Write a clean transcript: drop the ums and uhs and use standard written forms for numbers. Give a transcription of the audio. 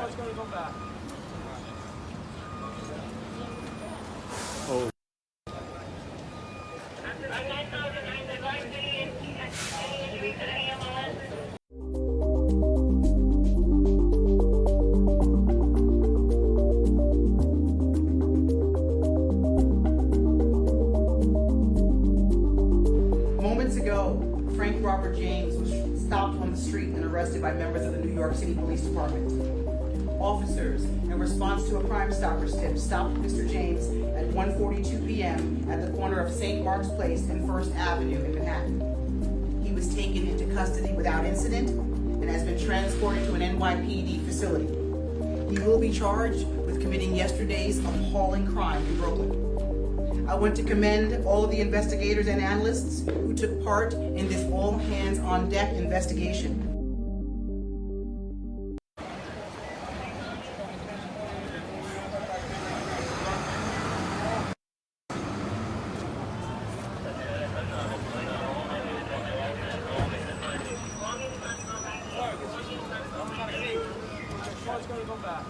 Charge going to come back. Oh. Moments ago, Frank Robert James was stopped on the street and arrested by members of the New York City Police Department. Officers, in response to a Crime Stoppers tip, stopped Mr. James at 1:42 p.m. at the corner of St. Mark's Place and First Avenue in Manhattan. He was taken into custody without incident and has been transported to an NYPD facility. He will be charged with committing yesterday's appalling crime in Brooklyn. I want to commend all of the investigators and analysts who took part in this all-hands-on-deck investigation. Charge going to come back.